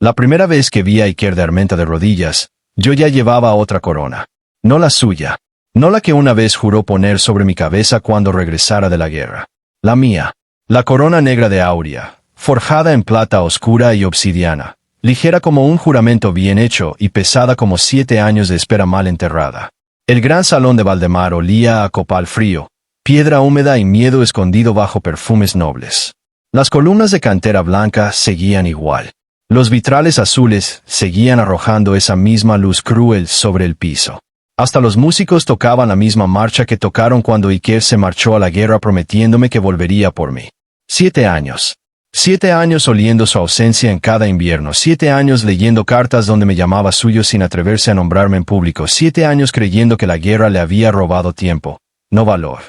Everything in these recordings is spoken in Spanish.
La primera vez que vi a Iker de Armenta de rodillas, yo ya llevaba otra corona. No la suya. No la que una vez juró poner sobre mi cabeza cuando regresara de la guerra. La mía. La corona negra de Aurea, forjada en plata oscura y obsidiana, ligera como un juramento bien hecho y pesada como 7 años de espera mal enterrada. El gran salón de Valdemar olía a copal frío, piedra húmeda y miedo escondido bajo perfumes nobles. Las columnas de cantera blanca seguían igual. Los vitrales azules seguían arrojando esa misma luz cruel sobre el piso. Hasta los músicos tocaban la misma marcha que tocaron cuando Iker se marchó a la guerra prometiéndome que volvería por mí. 7 años. 7 años oliendo su ausencia en cada invierno, 7 años leyendo cartas donde me llamaba suyo sin atreverse a nombrarme en público, 7 años creyendo que la guerra le había robado tiempo, no valor.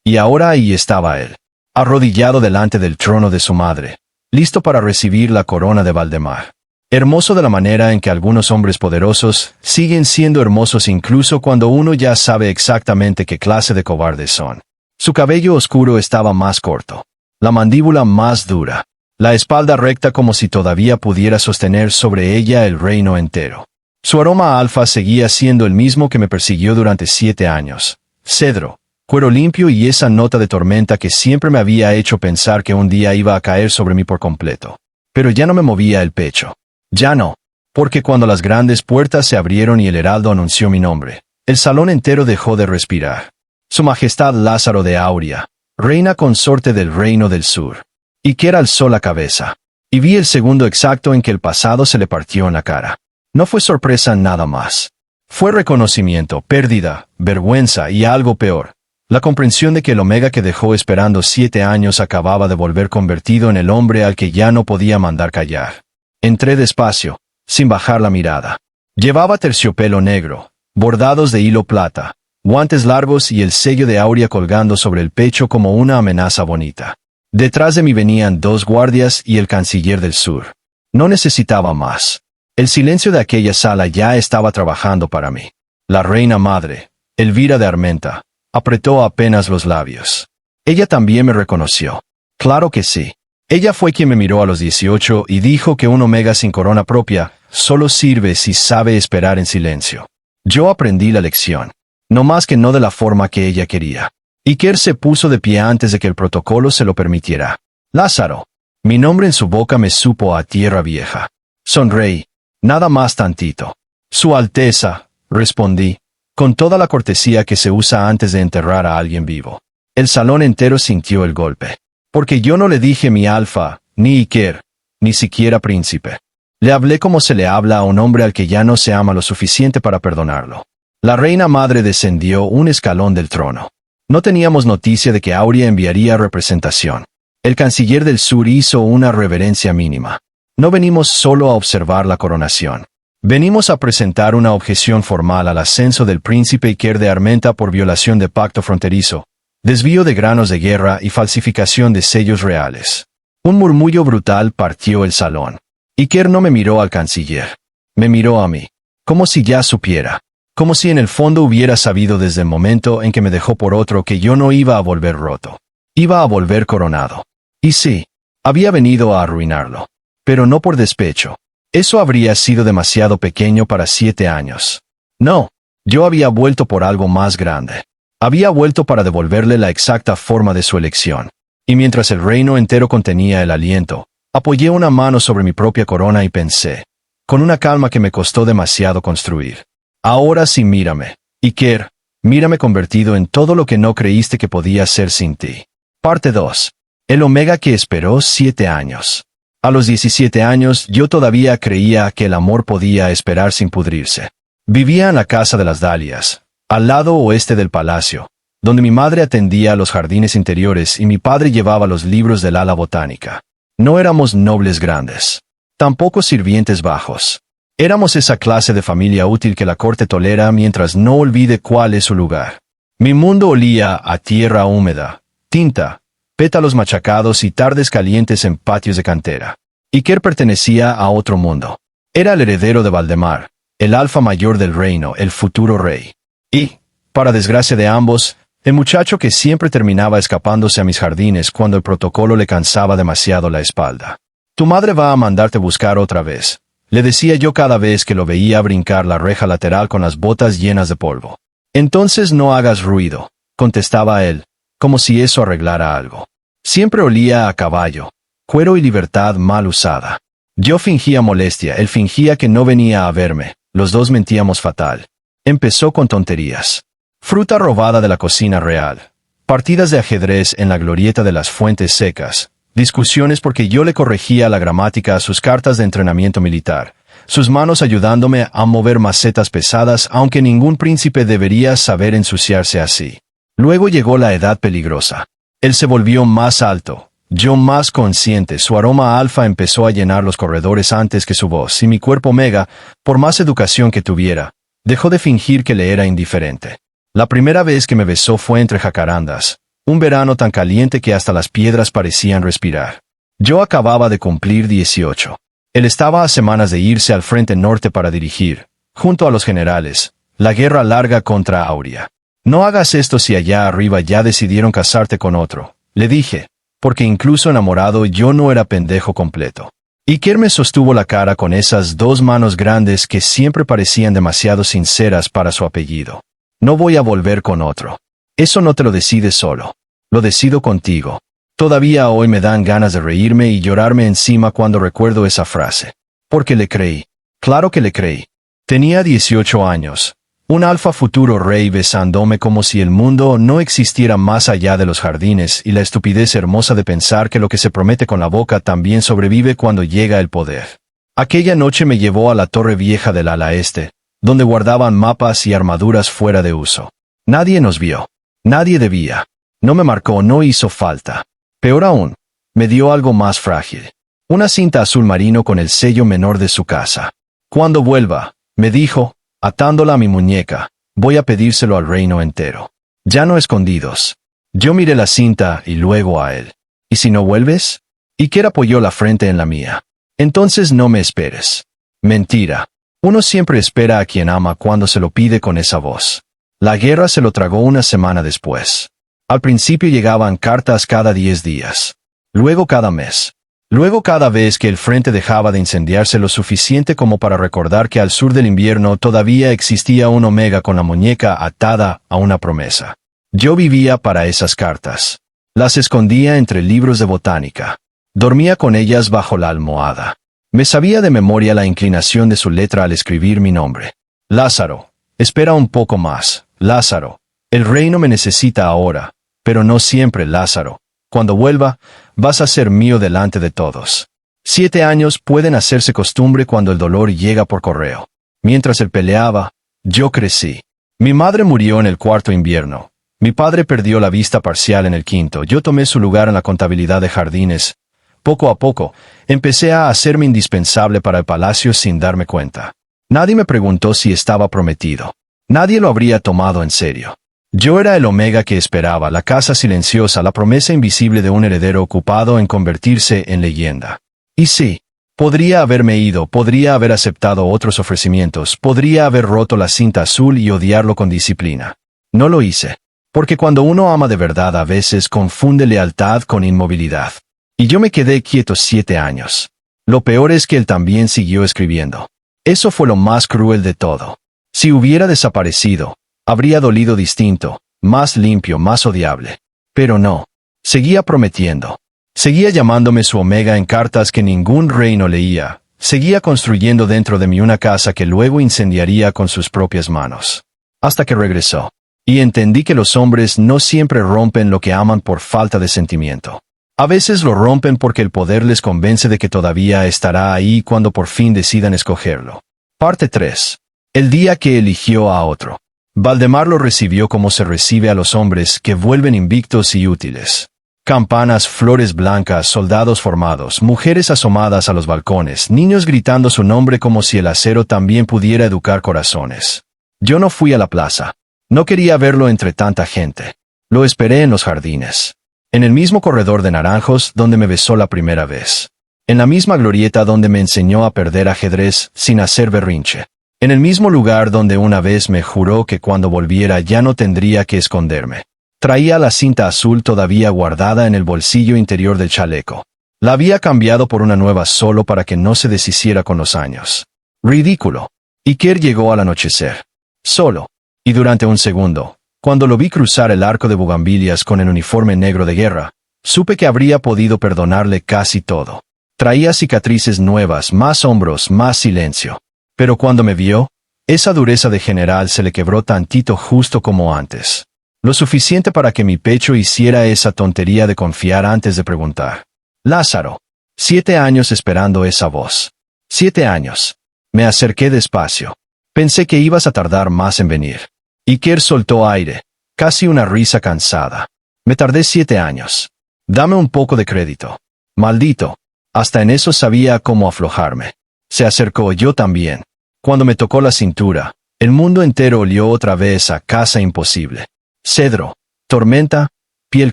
Y ahora ahí estaba él, arrodillado delante del trono de su madre, listo para recibir la corona de Valdemar. Hermoso de la manera en que algunos hombres poderosos siguen siendo hermosos incluso cuando uno ya sabe exactamente qué clase de cobardes son. Su cabello oscuro estaba más corto, la mandíbula más dura, la espalda recta como si todavía pudiera sostener sobre ella el reino entero. Su aroma a alfa seguía siendo el mismo que me persiguió durante 7 años. Cedro, cuero limpio y esa nota de tormenta que siempre me había hecho pensar que un día iba a caer sobre mí por completo. Pero ya no me movía el pecho. Ya no, porque cuando las grandes puertas se abrieron y el heraldo anunció mi nombre, el salón entero dejó de respirar. Su Majestad Lázaro de Aurea, reina consorte del Reino del Sur. Iker alzó la cabeza, y vi el segundo exacto en que el pasado se le partió en la cara. No fue sorpresa nada más. Fue reconocimiento, pérdida, vergüenza y algo peor. La comprensión de que el Omega que dejó esperando 7 años acababa de volver convertido en el hombre al que ya no podía mandar callar. Entré despacio, sin bajar la mirada. Llevaba terciopelo negro, bordados de hilo plata, guantes largos y el sello de Aurea colgando sobre el pecho como una amenaza bonita. Detrás de mí venían 2 guardias y el canciller del sur. No necesitaba más. El silencio de aquella sala ya estaba trabajando para mí. La reina madre, Elvira de Armenta, apretó apenas los labios. Ella también me reconoció. Claro que sí. Ella fue quien me miró a los 18 y dijo que un Omega sin corona propia solo sirve si sabe esperar en silencio. Yo aprendí la lección. No más que no de la forma que ella quería. Iker se puso de pie antes de que el protocolo se lo permitiera. Lázaro. Mi nombre en su boca me supo a tierra vieja. Sonreí. Nada más tantito. Su Alteza, respondí, con toda la cortesía que se usa antes de enterrar a alguien vivo. El salón entero sintió el golpe. Porque yo no le dije mi alfa, ni Iker, ni siquiera príncipe. Le hablé como se le habla a un hombre al que ya no se ama lo suficiente para perdonarlo. La reina madre descendió un escalón del trono. No teníamos noticia de que Aurea enviaría representación. El canciller del sur hizo una reverencia mínima. No venimos solo a observar la coronación. Venimos a presentar una objeción formal al ascenso del príncipe Iker de Armenta por violación de pacto fronterizo, desvío de granos de guerra y falsificación de sellos reales. Un murmullo brutal partió el salón. Iker no me miró al canciller. Me miró a mí. Como si ya supiera. Como si en el fondo hubiera sabido desde el momento en que me dejó por otro que yo no iba a volver roto. Iba a volver coronado. Y sí, había venido a arruinarlo. Pero no por despecho. Eso habría sido demasiado pequeño para 7 años. No, yo había vuelto por algo más grande. Había vuelto para devolverle la exacta forma de su elección. Y mientras el reino entero contenía el aliento, apoyé una mano sobre mi propia corona y pensé, con una calma que me costó demasiado construir. Ahora sí mírame, Iker, mírame convertido en todo lo que no creíste que podía ser sin ti. Parte 2. El Omega que esperó 7 años. A los 17 años yo todavía creía que el amor podía esperar sin pudrirse. Vivía en la casa de las Dalias, al lado oeste del palacio, donde mi madre atendía a los jardines interiores y mi padre llevaba los libros del ala botánica. No éramos nobles grandes. Tampoco sirvientes bajos. Éramos esa clase de familia útil que la corte tolera mientras no olvide cuál es su lugar. Mi mundo olía a tierra húmeda, tinta, pétalos machacados y tardes calientes en patios de cantera. Iker pertenecía a otro mundo. Era el heredero de Valdemar, el alfa mayor del reino, el futuro rey. Y, para desgracia de ambos, el muchacho que siempre terminaba escapándose a mis jardines cuando el protocolo le cansaba demasiado la espalda. Tu madre va a mandarte buscar otra vez, le decía yo cada vez que lo veía brincar la reja lateral con las botas llenas de polvo. Entonces no hagas ruido, contestaba él, como si eso arreglara algo. Siempre olía a caballo, cuero y libertad mal usada. Yo fingía molestia, él fingía que no venía a verme, los dos mentíamos fatal. Empezó con tonterías. Fruta robada de la cocina real. Partidas de ajedrez en la glorieta de las fuentes secas. Discusiones porque yo le corregía la gramática a sus cartas de entrenamiento militar. Sus manos ayudándome a mover macetas pesadas, aunque ningún príncipe debería saber ensuciarse así. Luego llegó la edad peligrosa. Él se volvió más alto, yo más consciente, su aroma alfa empezó a llenar los corredores antes que su voz, y mi cuerpo mega, por más educación que tuviera, dejó de fingir que le era indiferente. La primera vez que me besó fue entre jacarandas, un verano tan caliente que hasta las piedras parecían respirar. Yo acababa de cumplir 18. Él estaba a semanas de irse al frente norte para dirigir, junto a los generales, la guerra larga contra Aurea. No hagas esto si allá arriba ya decidieron casarte con otro, le dije, porque incluso enamorado yo no era pendejo completo. Iker me sostuvo la cara con esas dos manos grandes que siempre parecían demasiado sinceras para su apellido. No voy a volver con otro. Eso no te lo decides solo. Lo decido contigo. Todavía hoy me dan ganas de reírme y llorarme encima cuando recuerdo esa frase. Porque le creí. Claro que le creí. Tenía 18 años. Un alfa futuro rey besándome como si el mundo no existiera más allá de los jardines y la estupidez hermosa de pensar que lo que se promete con la boca también sobrevive cuando llega el poder. Aquella noche me llevó a la torre vieja del ala este, donde guardaban mapas y armaduras fuera de uso. Nadie nos vio. Nadie debía. No me marcó, no hizo falta. Peor aún, me dio algo más frágil. Una cinta azul marino con el sello menor de su casa. Cuando vuelva, me dijo, atándola a mi muñeca, voy a pedírselo al reino entero. Ya no escondidos. Yo miré la cinta y luego a él. ¿Y si no vuelves? Iker apoyó la frente en la mía. Entonces no me esperes. Mentira. Uno siempre espera a quien ama cuando se lo pide con esa voz. La guerra se lo tragó una semana después. Al principio llegaban cartas cada 10 días. Luego cada mes. Luego cada vez que el frente dejaba de incendiarse lo suficiente como para recordar que al sur del invierno todavía existía un Omega con la muñeca atada a una promesa. Yo vivía para esas cartas. Las escondía entre libros de botánica. Dormía con ellas bajo la almohada. Me sabía de memoria la inclinación de su letra al escribir mi nombre. Lázaro, espera un poco más. Lázaro, el reino me necesita ahora, pero no siempre, Lázaro. Cuando vuelva, vas a ser mío delante de todos. 7 años pueden hacerse costumbre cuando el dolor llega por correo. Mientras él peleaba, yo crecí. Mi madre murió en el 4.º invierno. Mi padre perdió la vista parcial en el 5.º. Yo tomé su lugar en la contabilidad de jardines. Poco a poco, empecé a hacerme indispensable para el palacio sin darme cuenta. Nadie me preguntó si estaba prometido. Nadie lo habría tomado en serio. Yo era el Omega que esperaba, la casa silenciosa, la promesa invisible de un heredero ocupado en convertirse en leyenda. Y sí, podría haberme ido, podría haber aceptado otros ofrecimientos, podría haber roto la cinta azul y odiarlo con disciplina. No lo hice. Porque cuando uno ama de verdad a veces confunde lealtad con inmovilidad. Y yo me quedé quieto 7 años. Lo peor es que él también siguió escribiendo. Eso fue lo más cruel de todo. Si hubiera desaparecido, habría dolido distinto, más limpio, más odiable. Pero no. Seguía prometiendo. Seguía llamándome su Omega en cartas que ningún reino leía. Seguía construyendo dentro de mí una casa que luego incendiaría con sus propias manos. Hasta que regresó. Y entendí que los hombres no siempre rompen lo que aman por falta de sentimiento. A veces lo rompen porque el poder les convence de que todavía estará ahí cuando por fin decidan escogerlo. Parte 3. El día que eligió a otro. Valdemar lo recibió como se recibe a los hombres que vuelven invictos y útiles. Campanas, flores blancas, soldados formados, mujeres asomadas a los balcones, niños gritando su nombre como si el acero también pudiera educar corazones. Yo no fui a la plaza. No quería verlo entre tanta gente. Lo esperé en los jardines. En el mismo corredor de naranjos donde me besó la primera vez. En la misma glorieta donde me enseñó a perder ajedrez sin hacer berrinche. En el mismo lugar donde una vez me juró que cuando volviera ya no tendría que esconderme. Traía la cinta azul todavía guardada en el bolsillo interior del chaleco. La había cambiado por una nueva solo para que no se deshiciera con los años. Ridículo. Iker llegó al anochecer. Solo. Y durante un segundo, cuando lo vi cruzar el arco de bugambilias con el uniforme negro de guerra, supe que habría podido perdonarle casi todo. Traía cicatrices nuevas, más hombros, más silencio. Pero cuando me vio, esa dureza de general se le quebró tantito justo como antes. Lo suficiente para que mi pecho hiciera esa tontería de confiar antes de preguntar. Lázaro. 7 años esperando esa voz. 7 años. Me acerqué despacio. Pensé que ibas a tardar más en venir. Iker soltó aire, casi una risa cansada. Me tardé 7 años. Dame un poco de crédito. Maldito. Hasta en eso sabía cómo aflojarme. Se acercó, yo también. Cuando me tocó la cintura, el mundo entero olió otra vez a casa imposible. Cedro, tormenta, piel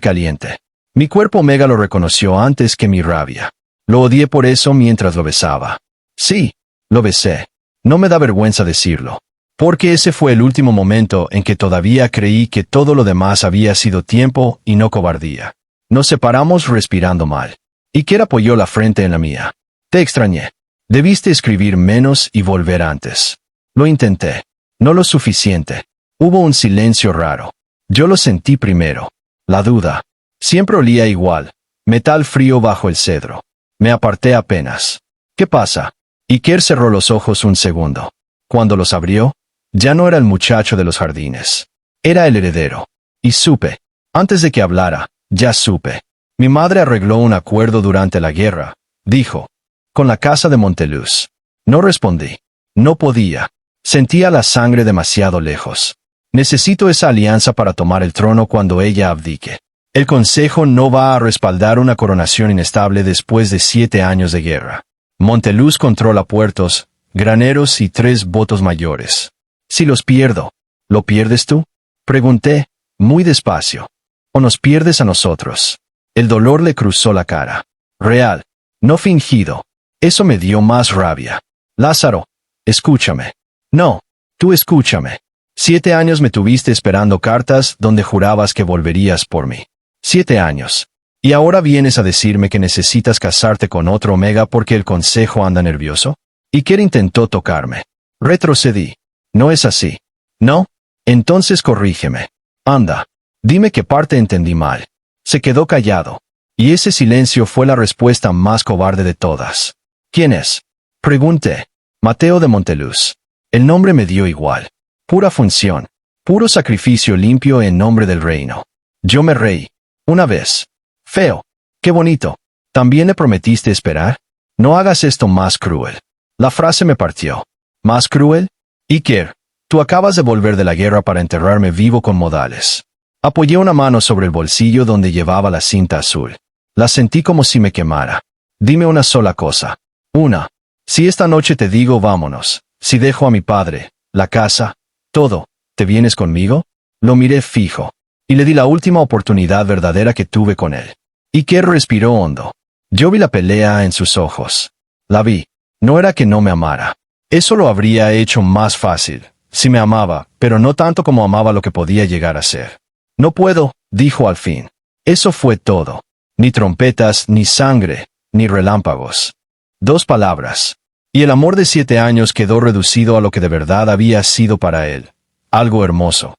caliente. Mi cuerpo mega lo reconoció antes que mi rabia. Lo odié por eso mientras lo besaba. Sí, lo besé. No me da vergüenza decirlo. Porque ese fue el último momento en que todavía creí que todo lo demás había sido tiempo y no cobardía. Nos separamos respirando mal. Iker apoyó la frente en la mía. Te extrañé. Debiste escribir menos y volver antes. Lo intenté. No lo suficiente. Hubo un silencio raro. Yo lo sentí primero. La duda. Siempre olía igual. Metal frío bajo el cedro. Me aparté apenas. ¿Qué pasa? Iker cerró los ojos un segundo. Cuando los abrió, ya no era el muchacho de los jardines. Era el heredero. Y supe. Antes de que hablara, ya supe. Mi madre arregló un acuerdo durante la guerra, dijo. Con la casa de Monteluz. No respondí. No podía. Sentía la sangre demasiado lejos. Necesito esa alianza para tomar el trono cuando ella abdique. El consejo no va a respaldar una coronación inestable después de 7 años de guerra. Monteluz controla puertos, graneros y 3 votos mayores. Si los pierdo, ¿lo pierdes tú? Pregunté, muy despacio. ¿O nos pierdes a nosotros? El dolor le cruzó la cara. Real, no fingido. Eso me dio más rabia. Lázaro, escúchame. No, tú escúchame. 7 años me tuviste esperando cartas donde jurabas que volverías por mí. 7 años. ¿Y ahora vienes a decirme que necesitas casarte con otro Omega porque el consejo anda nervioso? Iker intentó tocarme. Retrocedí. No es así. ¿No? Entonces corrígeme. Anda. Dime qué parte entendí mal. Se quedó callado. Y ese silencio fue la respuesta más cobarde de todas. ¿Quién es? Pregunté. Mateo de Monteluz. El nombre me dio igual. Pura función. Puro sacrificio limpio en nombre del reino. Yo me reí. Una vez. Feo. Qué bonito. ¿También le prometiste esperar? No hagas esto más cruel. La frase me partió. ¿Más cruel? Iker, tú acabas de volver de la guerra para enterrarme vivo con modales. Apoyé una mano sobre el bolsillo donde llevaba la cinta azul. La sentí como si me quemara. Dime una sola cosa. Una. Si esta noche te digo vámonos, si dejo a mi padre, la casa, todo, ¿te vienes conmigo? Lo miré fijo. Y le di la última oportunidad verdadera que tuve con él. Iker respiró hondo. Yo vi la pelea en sus ojos. La vi. No era que no me amara. Eso lo habría hecho más fácil. Si me amaba, pero no tanto como amaba lo que podía llegar a ser. No puedo, dijo al fin. Eso fue todo. Ni trompetas, ni sangre, ni relámpagos. 2 palabras. Y el amor de 7 años quedó reducido a lo que de verdad había sido para él. Algo hermoso.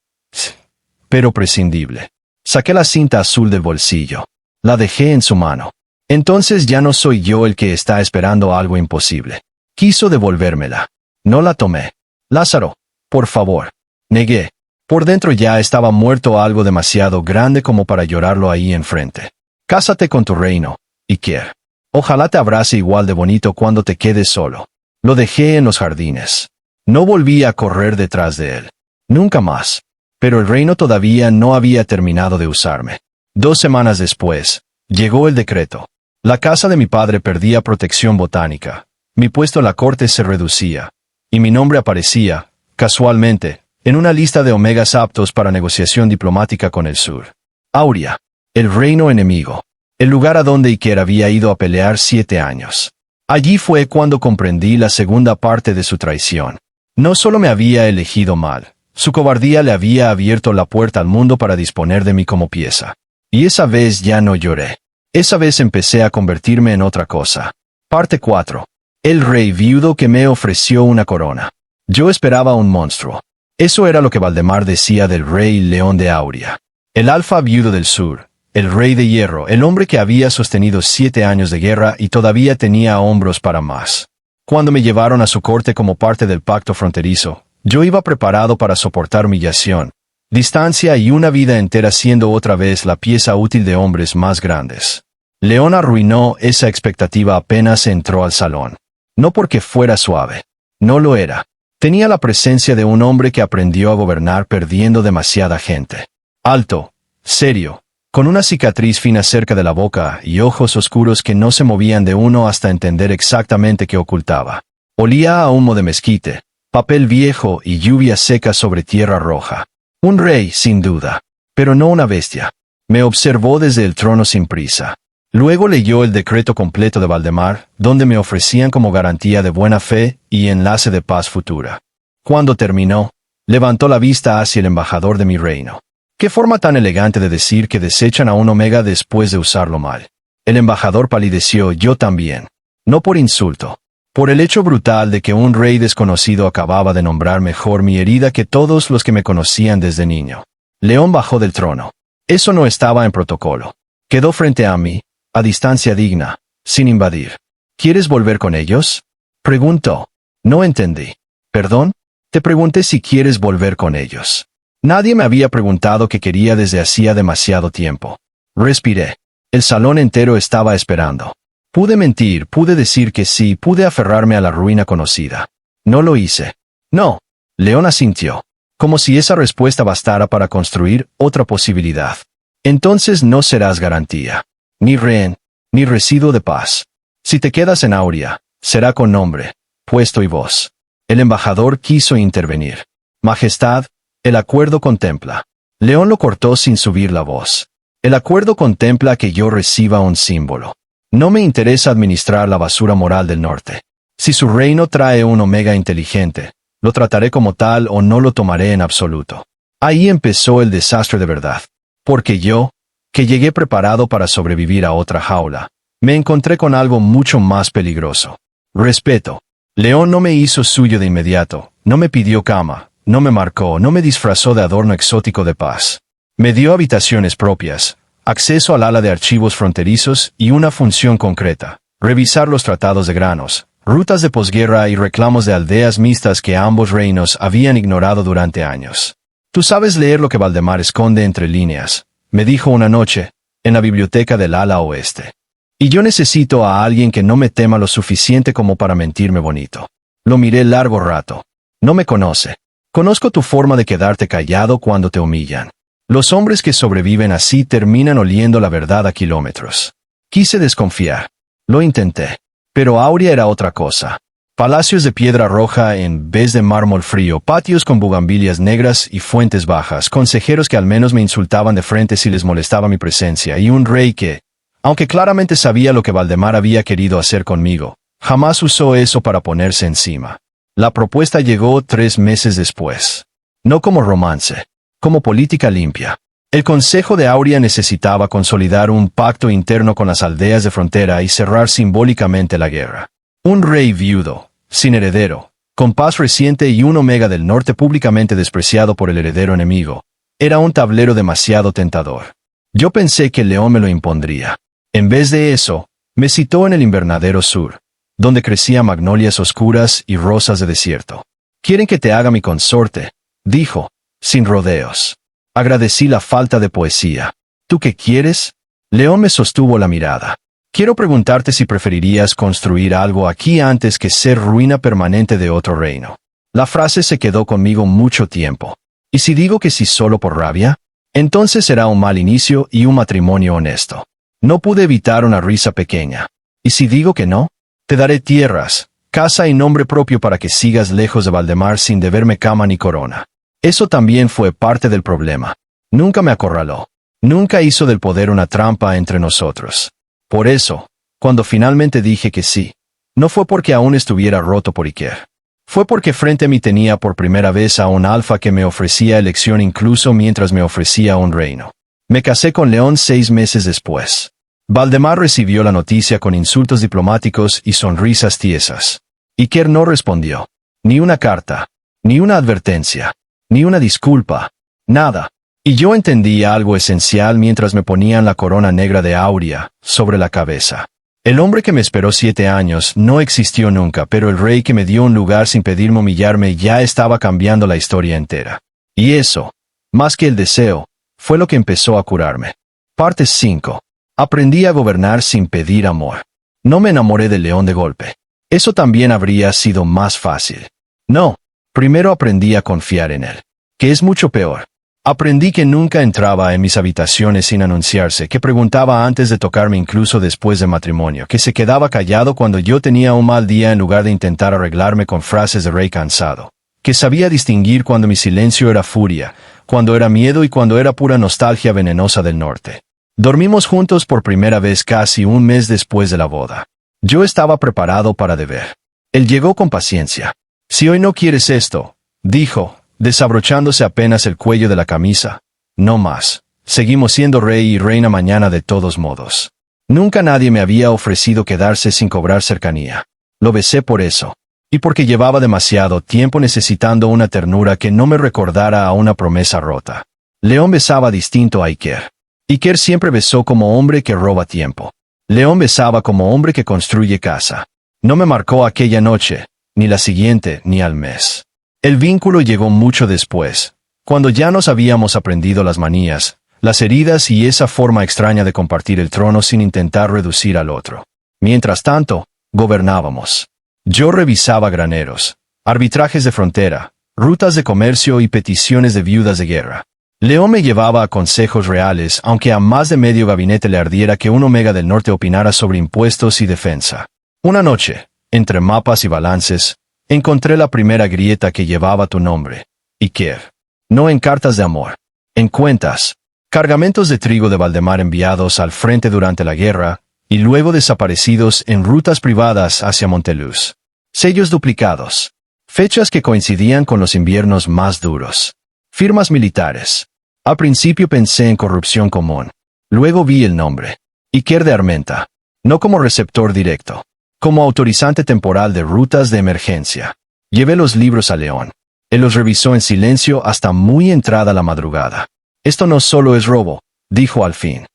Pero prescindible. Saqué la cinta azul del bolsillo. La dejé en su mano. Entonces ya no soy yo el que está esperando algo imposible. Quiso devolvérmela. No la tomé. Lázaro, por favor. Negué. Por dentro ya estaba muerto algo demasiado grande como para llorarlo ahí enfrente. Cásate con tu reino, Iker. Ojalá te abrace igual de bonito cuando te quedes solo. Lo dejé en los jardines. No volví a correr detrás de él. Nunca más. Pero el reino todavía no había terminado de usarme. 2 semanas después, llegó el decreto. La casa de mi padre perdía protección botánica. Mi puesto en la corte se reducía. Y mi nombre aparecía, casualmente, en una lista de omegas aptos para negociación diplomática con el sur. Auria. El reino enemigo. El lugar a donde Iker había ido a pelear 7 años. Allí fue cuando comprendí la segunda parte de su traición. No solo me había elegido mal, su cobardía le había abierto la puerta al mundo para disponer de mí como pieza. Y esa vez ya no lloré. Esa vez empecé a convertirme en otra cosa. Parte 4. El rey viudo que me ofreció una corona. Yo esperaba un monstruo. Eso era lo que Valdemar decía del rey León de Auria. El alfa viudo del sur, el rey de hierro, el hombre que había sostenido 7 años de guerra y todavía tenía hombros para más. Cuando me llevaron a su corte como parte del pacto fronterizo, yo iba preparado para soportar humillación, distancia y una vida entera siendo otra vez la pieza útil de hombres más grandes. León arruinó esa expectativa apenas entró al salón. No porque fuera suave. No lo era. Tenía la presencia de un hombre que aprendió a gobernar perdiendo demasiada gente. Alto, serio, con una cicatriz fina cerca de la boca y ojos oscuros que no se movían de uno hasta entender exactamente qué ocultaba. Olía a humo de mezquite, papel viejo y lluvia seca sobre tierra roja. Un rey, sin duda, pero no una bestia. Me observó desde el trono sin prisa. Luego leyó el decreto completo de Valdemar, donde me ofrecían como garantía de buena fe y enlace de paz futura. Cuando terminó, levantó la vista hacia el embajador de mi reino. Qué forma tan elegante de decir que desechan a un omega después de usarlo mal. El embajador palideció, yo también. No por insulto. Por el hecho brutal de que un rey desconocido acababa de nombrar mejor mi herida que todos los que me conocían desde niño. León bajó del trono. Eso no estaba en protocolo. Quedó frente a mí, a distancia digna, sin invadir. ¿Quieres volver con ellos? Preguntó. No entendí. ¿Perdón? Te pregunté si quieres volver con ellos. Nadie me había preguntado qué quería desde hacía demasiado tiempo. Respiré. El salón entero estaba esperando. Pude mentir, pude decir que sí, pude aferrarme a la ruina conocida. No lo hice. No. León asintió. Como si esa respuesta bastara para construir otra posibilidad. Entonces no serás garantía. Ni rehén, ni residuo de paz. Si te quedas en Auria, será con nombre, puesto y voz. El embajador quiso intervenir. Majestad, el acuerdo contempla. León lo cortó sin subir la voz. El acuerdo contempla que yo reciba un símbolo. No me interesa administrar la basura moral del norte. Si su reino trae un omega inteligente, lo trataré como tal o no lo tomaré en absoluto. Ahí empezó el desastre de verdad. Porque yo, que llegué preparado para sobrevivir a otra jaula, me encontré con algo mucho más peligroso. Respeto. León no me hizo suyo de inmediato, no me pidió cama, no me marcó, no me disfrazó de adorno exótico de paz. Me dio habitaciones propias, acceso al ala de archivos fronterizos y una función concreta: revisar los tratados de granos, rutas de posguerra y reclamos de aldeas mixtas que ambos reinos habían ignorado durante años. Tú sabes leer lo que Valdemar esconde entre líneas, me dijo una noche, en la biblioteca del ala oeste. Y yo necesito a alguien que no me tema lo suficiente como para mentirme bonito. Lo miré largo rato. No me conoce. Conozco tu forma de quedarte callado cuando te humillan. Los hombres que sobreviven así terminan oliendo la verdad a kilómetros. Quise desconfiar. Lo intenté. Pero Auria era otra cosa. Palacios de piedra roja en vez de mármol frío, patios con bugambilias negras y fuentes bajas, consejeros que al menos me insultaban de frente si les molestaba mi presencia, y un rey que, aunque claramente sabía lo que Valdemar había querido hacer conmigo, jamás usó eso para ponerse encima. La propuesta llegó 3 meses después. No como romance, como política limpia. El Consejo de Auria necesitaba consolidar un pacto interno con las aldeas de frontera y cerrar simbólicamente la guerra. Un rey viudo, sin heredero, con paz reciente y un omega del norte públicamente despreciado por el heredero enemigo, era un tablero demasiado tentador. Yo pensé que León me lo impondría. En vez de eso, me citó en el invernadero sur, donde crecían magnolias oscuras y rosas de desierto. «Quieren que te haga mi consorte», dijo, sin rodeos. Agradecí la falta de poesía. «¿Tú qué quieres?» León me sostuvo la mirada. «Quiero preguntarte si preferirías construir algo aquí antes que ser ruina permanente de otro reino». La frase se quedó conmigo mucho tiempo. ¿Y si digo que sí solo por rabia? Entonces será un mal inicio y un matrimonio honesto. No pude evitar una risa pequeña. ¿Y si digo que no? Te daré tierras, casa y nombre propio para que sigas lejos de Valdemar sin deberme cama ni corona. Eso también fue parte del problema. Nunca me acorraló. Nunca hizo del poder una trampa entre nosotros. Por eso, cuando finalmente dije que sí, no fue porque aún estuviera roto por Iker. Fue porque frente a mí tenía por primera vez a un alfa que me ofrecía elección incluso mientras me ofrecía un reino. Me casé con León 6 meses después. Valdemar recibió la noticia con insultos diplomáticos y sonrisas tiesas. Iker no respondió. Ni una carta, ni una advertencia, ni una disculpa, nada. Y yo entendía algo esencial mientras me ponían la corona negra de Aurea sobre la cabeza. El hombre que me esperó 7 años no existió nunca, pero el rey que me dio un lugar sin pedirme humillarme ya estaba cambiando la historia entera. Y eso, más que el deseo, fue lo que empezó a curarme. Parte 5. Aprendí a gobernar sin pedir amor. No me enamoré del león de golpe. Eso también habría sido más fácil. No, primero aprendí a confiar en él, que es mucho peor. Aprendí que nunca entraba en mis habitaciones sin anunciarse, que preguntaba antes de tocarme incluso después de matrimonio, que se quedaba callado cuando yo tenía un mal día en lugar de intentar arreglarme con frases de rey cansado, que sabía distinguir cuando mi silencio era furia, cuando era miedo y cuando era pura nostalgia venenosa del norte. Dormimos juntos por primera vez casi un mes después de la boda. Yo estaba preparado para deber. Él llegó con paciencia. Si hoy no quieres esto, dijo, desabrochándose apenas el cuello de la camisa, no más. Seguimos siendo rey y reina mañana de todos modos. Nunca nadie me había ofrecido quedarse sin cobrar cercanía. Lo besé por eso. Y porque llevaba demasiado tiempo necesitando una ternura que no me recordara a una promesa rota. León besaba distinto a Iker. Iker siempre besó como hombre que roba tiempo. León besaba como hombre que construye casa. No me marcó aquella noche, ni la siguiente, ni al mes. El vínculo llegó mucho después, cuando ya nos habíamos aprendido las manías, las heridas y esa forma extraña de compartir el trono sin intentar reducir al otro. Mientras tanto, gobernábamos. Yo revisaba graneros, arbitrajes de frontera, rutas de comercio y peticiones de viudas de guerra. León me llevaba a consejos reales, aunque a más de medio gabinete le ardiera que un Omega del Norte opinara sobre impuestos y defensa. Una noche, entre mapas y balances, encontré la primera grieta que llevaba tu nombre, Iker. No en cartas de amor, en cuentas. Cargamentos de trigo de Valdemar enviados al frente durante la guerra, y luego desaparecidos en rutas privadas hacia Monteluz. Sellos duplicados. Fechas que coincidían con los inviernos más duros. Firmas militares. Al principio pensé en corrupción común. Luego vi el nombre. Iker de Armenta. No como receptor directo. Como autorizante temporal de rutas de emergencia. Llevé los libros a León. Él los revisó en silencio hasta muy entrada la madrugada. Esto no solo es robo, dijo al fin.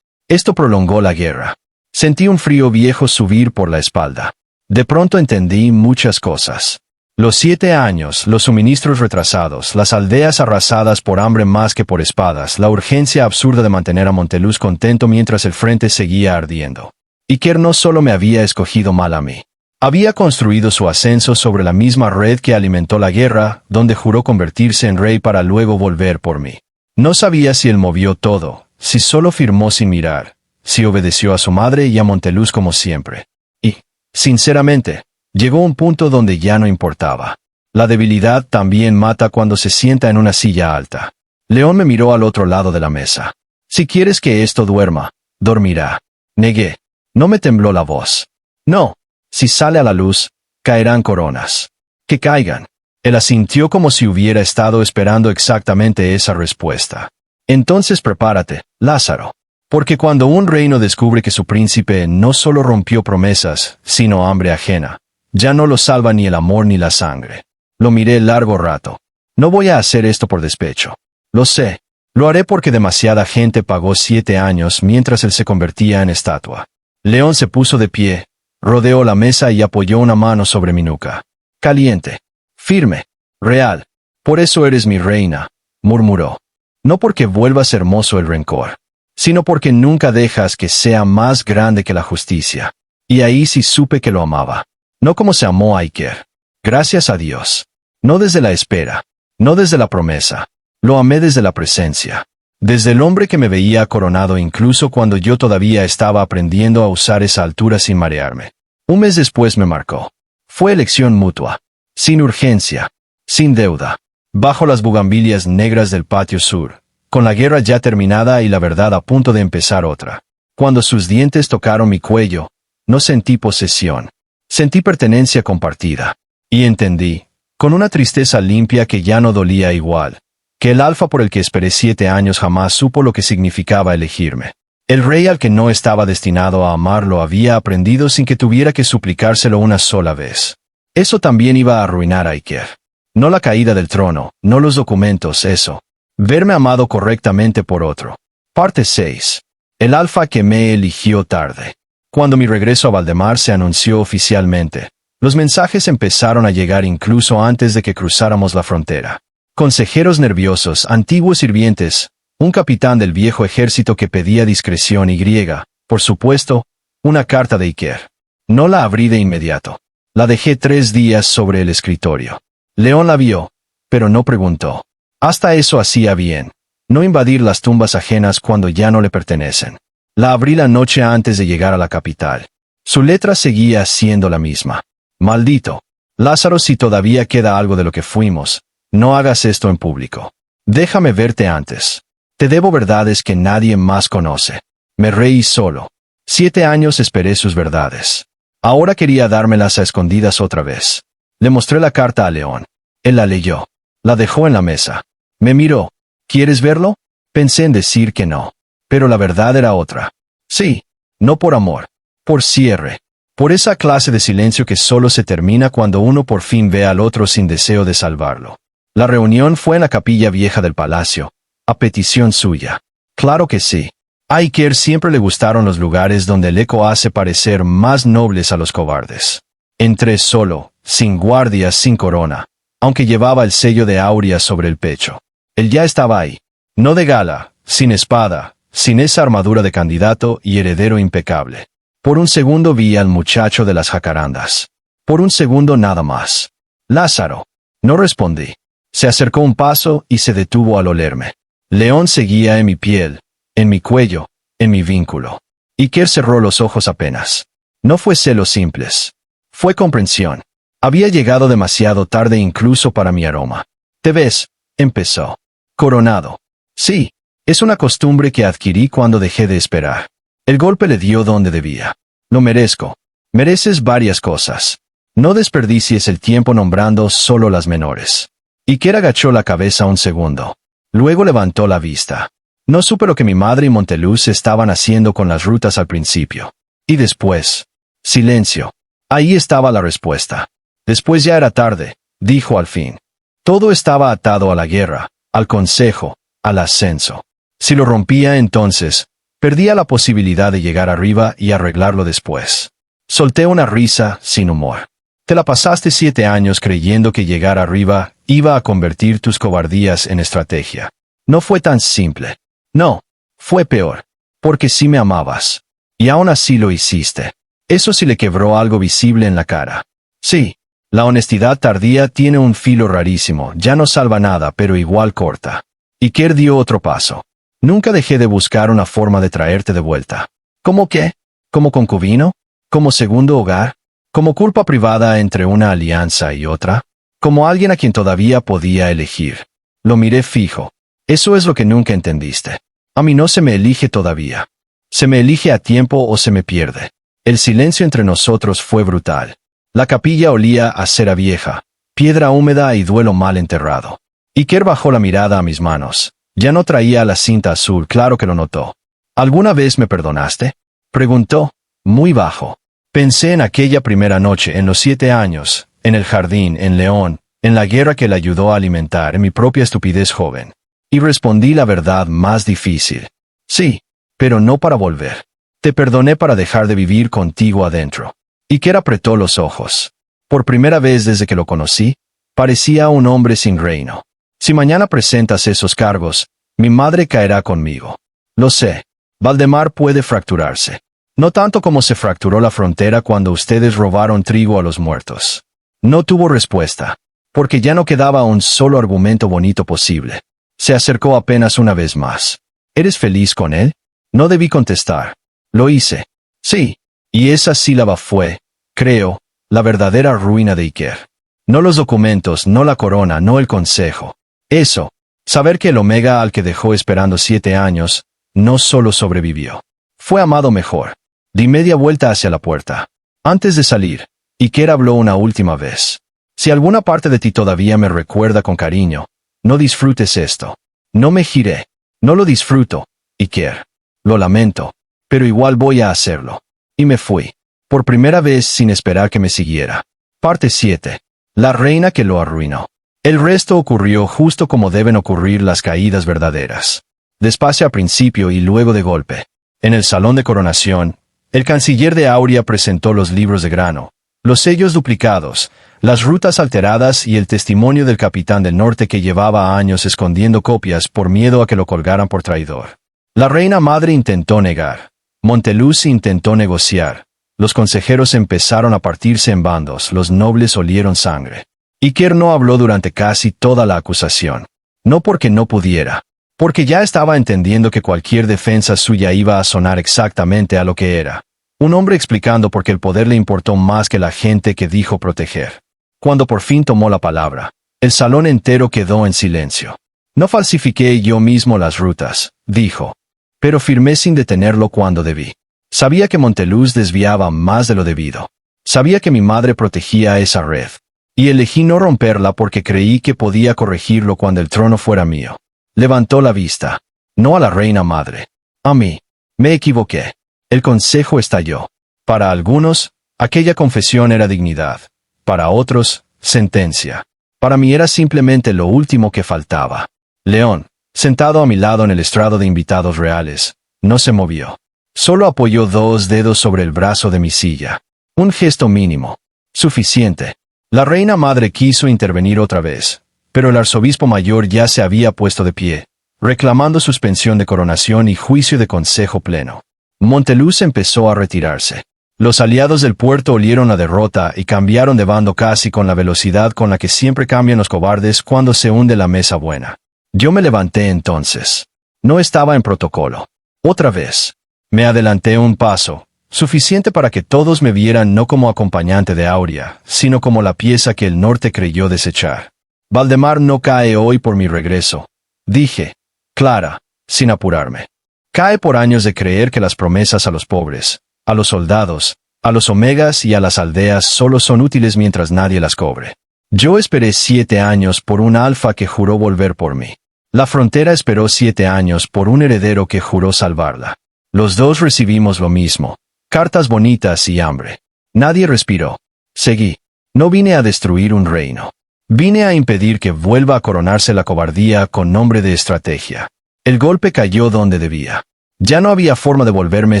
Esto prolongó la guerra. Sentí un frío viejo subir por la espalda. De pronto entendí muchas cosas. Los 7 años, los suministros retrasados, las aldeas arrasadas por hambre más que por espadas, la urgencia absurda de mantener a Monteluz contento mientras el frente seguía ardiendo. Iker no solo me había escogido mal a mí. Había construido su ascenso sobre la misma red que alimentó la guerra, donde juró convertirse en rey para luego volver por mí. No sabía si él movió todo, si solo firmó sin mirar, si obedeció a su madre y a Monteluz como siempre. Y, sinceramente, llegó un punto donde ya no importaba. La debilidad también mata cuando se sienta en una silla alta. León me miró al otro lado de la mesa. Si quieres que esto duerma, dormirá. Negué. No me tembló la voz. No. Si sale a la luz, caerán coronas. Que caigan. Él asintió como si hubiera estado esperando exactamente esa respuesta. Entonces prepárate, Lázaro. Porque cuando un reino descubre que su príncipe no solo rompió promesas, sino hambre ajena, ya no lo salva ni el amor ni la sangre. Lo miré largo rato. No voy a hacer esto por despecho. Lo sé. Lo haré porque demasiada gente pagó 7 años mientras él se convertía en estatua. León se puso de pie, rodeó la mesa y apoyó una mano sobre mi nuca. Caliente. Firme. Real. Por eso eres mi reina, murmuró. No porque vuelvas hermoso el rencor, sino porque nunca dejas que sea más grande que la justicia. Y ahí sí supe que lo amaba. No como se amó a Iker. Gracias a Dios. No desde la espera. No desde la promesa. Lo amé desde la presencia. Desde el hombre que me veía coronado incluso cuando yo todavía estaba aprendiendo a usar esa altura sin marearme. Un mes después me marcó. Fue elección mutua. Sin urgencia. Sin deuda. Bajo las bugambilias negras del patio sur. Con la guerra ya terminada y la verdad a punto de empezar otra. Cuando sus dientes tocaron mi cuello, no sentí posesión. Sentí pertenencia compartida. Y entendí, con una tristeza limpia que ya no dolía igual, que el alfa por el que esperé 7 años jamás supo lo que significaba elegirme. El rey al que no estaba destinado a amarlo había aprendido sin que tuviera que suplicárselo una sola vez. Eso también iba a arruinar a Iker. No la caída del trono, no los documentos, eso. Verme amado correctamente por otro. Parte 6. El alfa que me eligió tarde. Cuando mi regreso a Valdemar se anunció oficialmente, los mensajes empezaron a llegar incluso antes de que cruzáramos la frontera. Consejeros nerviosos, antiguos sirvientes, un capitán del viejo ejército que pedía discreción y por supuesto, una carta de Iker. No la abrí de inmediato. La dejé 3 días sobre el escritorio. León la vio, pero no preguntó. Hasta eso hacía bien. No invadir las tumbas ajenas cuando ya no le pertenecen. La abrí la noche antes de llegar a la capital. Su letra seguía siendo la misma. Maldito. Lázaro, si todavía queda algo de lo que fuimos, no hagas esto en público. Déjame verte antes. Te debo verdades que nadie más conoce. Me reí solo. 7 años esperé sus verdades. Ahora quería dármelas a escondidas otra vez. Le mostré la carta a León. Él la leyó. La dejó en la mesa. Me miró. ¿Quieres verlo? Pensé en decir que no. Pero la verdad era otra. Sí. No por amor. Por cierre. Por esa clase de silencio que solo se termina cuando uno por fin ve al otro sin deseo de salvarlo. La reunión fue en la capilla vieja del palacio, a petición suya. Claro que sí. A Iker siempre le gustaron los lugares donde el eco hace parecer más nobles a los cobardes. Entré solo, sin guardias, sin corona, aunque llevaba el sello de Aurea sobre el pecho. Él ya estaba ahí. No de gala, sin espada, sin esa armadura de candidato y heredero impecable. Por un segundo vi al muchacho de las jacarandas. Por un segundo nada más. Lázaro. No respondí. Se acercó un paso y se detuvo al olerme. León seguía en mi piel, en mi cuello, en mi vínculo. Iker cerró los ojos apenas. No fue celos simples. Fue comprensión. Había llegado demasiado tarde incluso para mi aroma. ¿Te ves? Empezó. Coronado. Sí. Es una costumbre que adquirí cuando dejé de esperar. El golpe le dio donde debía. Lo merezco. Mereces varias cosas. No desperdicies el tiempo nombrando solo las menores. Iker agachó la cabeza un segundo. Luego levantó la vista. No supe lo que mi madre y Monteluz estaban haciendo con las rutas al principio. Y después. Silencio. Ahí estaba la respuesta. Después ya era tarde, dijo al fin. Todo estaba atado a la guerra, al consejo, al ascenso. Si lo rompía entonces, perdía la posibilidad de llegar arriba y arreglarlo después. Solté una risa, sin humor. Te la pasaste 7 años creyendo que llegar arriba iba a convertir tus cobardías en estrategia. No fue tan simple. No, fue peor. Porque sí me amabas. Y aún así lo hiciste. Eso sí le quebró algo visible en la cara. Sí, la honestidad tardía tiene un filo rarísimo, ya no salva nada, pero igual corta. Iker dio otro paso. Nunca dejé de buscar una forma de traerte de vuelta. ¿Cómo qué? ¿Como concubino? ¿Como segundo hogar? ¿Como culpa privada entre una alianza y otra? ¿Como alguien a quien todavía podía elegir? Lo miré fijo. Eso es lo que nunca entendiste. A mí no se me elige todavía. Se me elige a tiempo o se me pierde. El silencio entre nosotros fue brutal. La capilla olía a cera vieja, piedra húmeda y duelo mal enterrado. Iker bajó la mirada a mis manos. Ya no traía la cinta azul, claro que lo notó. ¿Alguna vez me perdonaste? Preguntó, muy bajo. Pensé en aquella primera noche, en los 7 años, en el jardín, en León, en la guerra que le ayudó a alimentar, en mi propia estupidez joven. Y respondí la verdad más difícil. Sí, pero no para volver. Te perdoné para dejar de vivir contigo adentro. Iker apretó los ojos. Por primera vez desde que lo conocí, parecía un hombre sin reino. Si mañana presentas esos cargos, mi madre caerá conmigo. Lo sé. Valdemar puede fracturarse. No tanto como se fracturó la frontera cuando ustedes robaron trigo a los muertos. No tuvo respuesta, porque ya no quedaba un solo argumento bonito posible. Se acercó apenas una vez más. ¿Eres feliz con él? No debí contestar. Lo hice. Sí. Y esa sílaba fue, creo, la verdadera ruina de Iker. No los documentos, no la corona, no el consejo. Eso, saber que el Omega al que dejó esperando 7 años, no solo sobrevivió. Fue amado mejor. Di media vuelta hacia la puerta. Antes de salir, Iker habló una última vez. Si alguna parte de ti todavía me recuerda con cariño, no disfrutes esto. No me giré. No lo disfruto, Iker. Lo lamento, pero igual voy a hacerlo. Y me fui. Por primera vez sin esperar que me siguiera. Parte 7. La reina que lo arruinó. El resto ocurrió justo como deben ocurrir las caídas verdaderas. Despacio al principio y luego de golpe. En el salón de coronación, el canciller de Auria presentó los libros de grano, los sellos duplicados, las rutas alteradas y el testimonio del capitán del norte que llevaba años escondiendo copias por miedo a que lo colgaran por traidor. La reina madre intentó negar. Monteluz intentó negociar. Los consejeros empezaron a partirse en bandos, los nobles olieron sangre. Iker no habló durante casi toda la acusación. No porque no pudiera, porque ya estaba entendiendo que cualquier defensa suya iba a sonar exactamente a lo que era. Un hombre explicando por qué el poder le importó más que la gente que dijo proteger. Cuando por fin tomó la palabra, el salón entero quedó en silencio. No falsifiqué yo mismo las rutas, dijo. Pero firmé sin detenerlo cuando debí. Sabía que Monteluz desviaba más de lo debido. Sabía que mi madre protegía esa red. Y elegí no romperla porque creí que podía corregirlo cuando el trono fuera mío. Levantó la vista. No a la reina madre. A mí. Me equivoqué. El consejo estalló. Para algunos, aquella confesión era dignidad. Para otros, sentencia. Para mí era simplemente lo último que faltaba. León, sentado a mi lado en el estrado de invitados reales, no se movió. Solo apoyó 2 dedos sobre el brazo de mi silla. Un gesto mínimo. Suficiente. La reina madre quiso intervenir otra vez, pero el arzobispo mayor ya se había puesto de pie, reclamando suspensión de coronación y juicio de consejo pleno. Monteluz empezó a retirarse. Los aliados del puerto olieron la derrota y cambiaron de bando casi con la velocidad con la que siempre cambian los cobardes cuando se hunde la mesa buena. Yo me levanté entonces. No estaba en protocolo. Otra vez. Me adelanté un paso, suficiente para que todos me vieran no como acompañante de Auria, sino como la pieza que el norte creyó desechar. Valdemar no cae hoy por mi regreso, dije, clara, sin apurarme. Cae por años de creer que las promesas a los pobres, a los soldados, a los omegas y a las aldeas solo son útiles mientras nadie las cobre. Yo esperé 7 años por un alfa que juró volver por mí. La frontera esperó 7 años por un heredero que juró salvarla. Los dos recibimos lo mismo. Cartas bonitas y hambre. Nadie respiró. Seguí. No vine a destruir un reino. Vine a impedir que vuelva a coronarse la cobardía con nombre de estrategia. El golpe cayó donde debía. Ya no había forma de volverme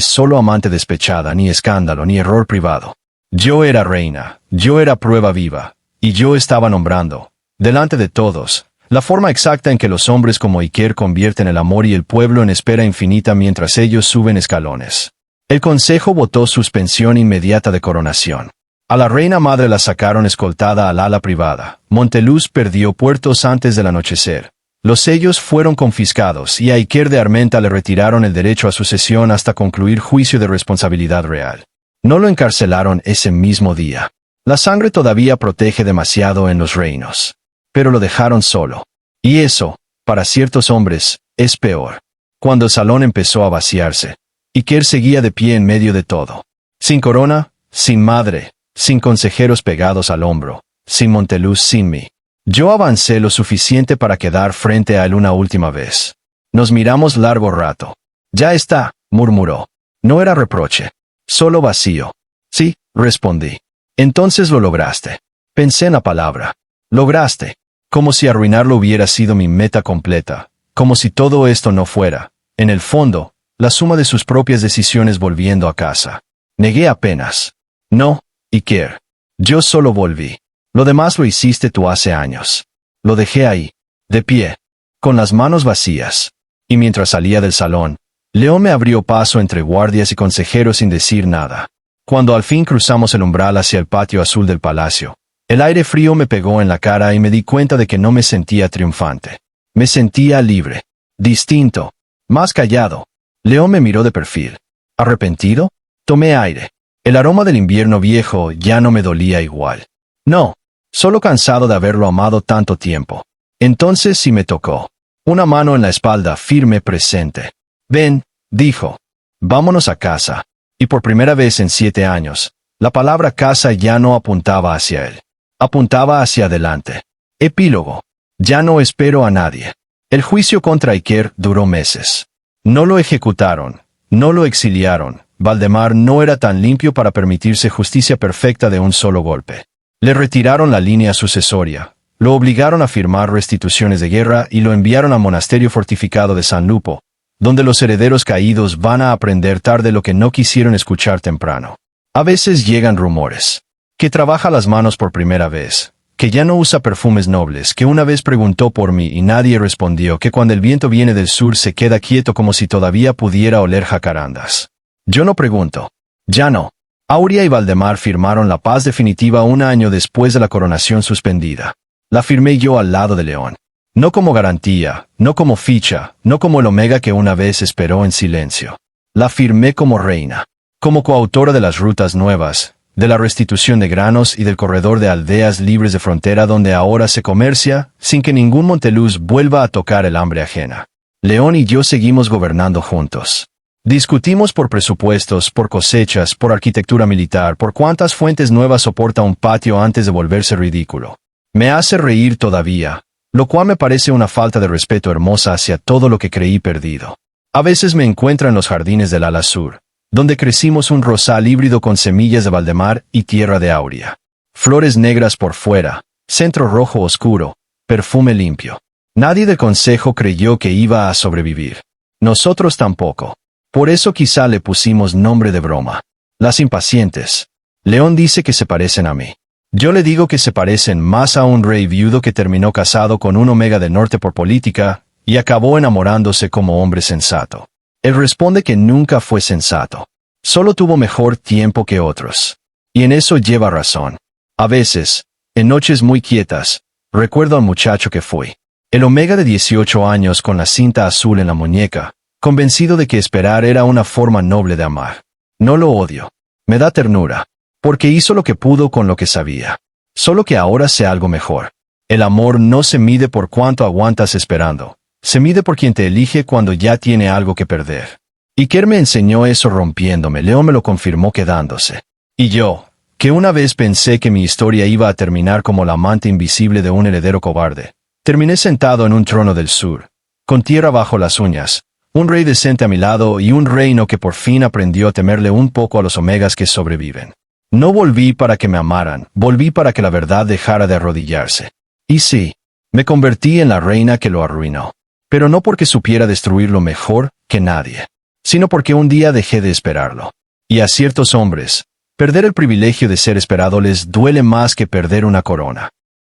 solo amante despechada, ni escándalo, ni error privado. Yo era reina, yo era prueba viva, y yo estaba nombrando, delante de todos, la forma exacta en que los hombres como Iker convierten el amor y el pueblo en espera infinita mientras ellos suben escalones. El consejo votó suspensión inmediata de coronación. A la reina madre la sacaron escoltada al ala privada. Monteluz perdió puertos antes del anochecer. Los sellos fueron confiscados y a Iker de Armenta le retiraron el derecho a sucesión hasta concluir juicio de responsabilidad real. No lo encarcelaron ese mismo día. La sangre todavía protege demasiado en los reinos. Pero lo dejaron solo. Y eso, para ciertos hombres, es peor. Cuando el salón empezó a vaciarse, Iker seguía de pie en medio de todo. Sin corona, sin madre, sin consejeros pegados al hombro, sin Monteluz, sin mí. Yo avancé lo suficiente para quedar frente a él una última vez. Nos miramos largo rato. Ya está, murmuró. No era reproche. Solo vacío. Sí, respondí. Entonces lo lograste. Pensé en la palabra. Lograste. Como si arruinarlo hubiera sido mi meta completa. Como si todo esto no fuera, en el fondo, la suma de sus propias decisiones volviendo a casa. Negué apenas. No, Iker. Yo solo volví. Lo demás lo hiciste tú hace años. Lo dejé ahí, de pie, con las manos vacías. Y mientras salía del salón, León me abrió paso entre guardias y consejeros sin decir nada. Cuando al fin cruzamos el umbral hacia el patio azul del palacio, el aire frío me pegó en la cara y me di cuenta de que no me sentía triunfante. Me sentía libre, distinto, más callado. León me miró de perfil. ¿Arrepentido? Tomé aire. El aroma del invierno viejo ya no me dolía igual. No, solo cansado de haberlo amado tanto tiempo. Entonces sí me tocó. Una mano en la espalda firme presente. Ven, dijo. Vámonos a casa. Y por primera vez en 7 años, la palabra casa ya no apuntaba hacia él. Apuntaba hacia adelante. Epílogo. Ya no espero a nadie. El juicio contra Iker duró meses. No lo ejecutaron, No lo exiliaron. Valdemar no era tan limpio para permitirse justicia perfecta de un solo golpe. Le retiraron la línea sucesoria, lo obligaron a firmar restituciones de guerra y lo enviaron al monasterio fortificado de San Lupo, donde los herederos caídos van a aprender tarde lo que no quisieron escuchar temprano. A veces llegan rumores. Que trabaja las manos por primera vez, que ya no usa perfumes nobles, que una vez preguntó por mí y nadie respondió, que cuando el viento viene del sur se queda quieto como si todavía pudiera oler jacarandas. Yo no pregunto. Ya no. Aurea y Valdemar firmaron la paz definitiva 1 año después de la coronación suspendida. La firmé yo al lado de León. No como garantía, no como ficha, no como el Omega que una vez esperó en silencio. La firmé como reina, como coautora de las rutas nuevas, de la restitución de granos y del corredor de aldeas libres de frontera donde ahora se comercia, sin que ningún Monteluz vuelva a tocar el hambre ajena. León y yo seguimos gobernando juntos. Discutimos por presupuestos, por cosechas, por arquitectura militar, por cuántas fuentes nuevas soporta un patio antes de volverse ridículo. Me hace reír todavía, lo cual me parece una falta de respeto hermosa hacia todo lo que creí perdido. A veces me encuentro en los jardines del ala sur, donde crecimos un rosal híbrido con semillas de Valdemar y tierra de Aurea. Flores negras por fuera, centro rojo oscuro, perfume limpio. Nadie del consejo creyó que iba a sobrevivir. Nosotros tampoco. Por eso quizá le pusimos nombre de broma. Las impacientes. León dice que se parecen a mí. Yo le digo que se parecen más a un rey viudo que terminó casado con un Omega del Norte por política y acabó enamorándose como hombre sensato. Él responde que nunca fue sensato. Solo tuvo mejor tiempo que otros. Y en eso lleva razón. A veces, en noches muy quietas, recuerdo al muchacho que fui. El Omega de 18 años con la cinta azul en la muñeca, convencido de que esperar era una forma noble de amar. No lo odio. Me da ternura, porque hizo lo que pudo con lo que sabía. Solo que ahora sé algo mejor. El amor no se mide por cuánto aguantas esperando. Se mide por quien te elige cuando ya tiene algo que perder. Iker me enseñó eso rompiéndome, León me lo confirmó quedándose. Y yo, que una vez pensé que mi historia iba a terminar como la amante invisible de un heredero cobarde, terminé sentado en un trono del sur, con tierra bajo las uñas, un rey decente a mi lado y un reino que por fin aprendió a temerle un poco a los omegas que sobreviven. No volví para que me amaran, volví para que la verdad dejara de arrodillarse. Y sí, me convertí en la reina que lo arruinó. Pero no porque supiera destruirlo mejor que nadie, sino porque un día dejé de esperarlo. Y a ciertos hombres, perder el privilegio de ser esperado les duele más que perder una corona.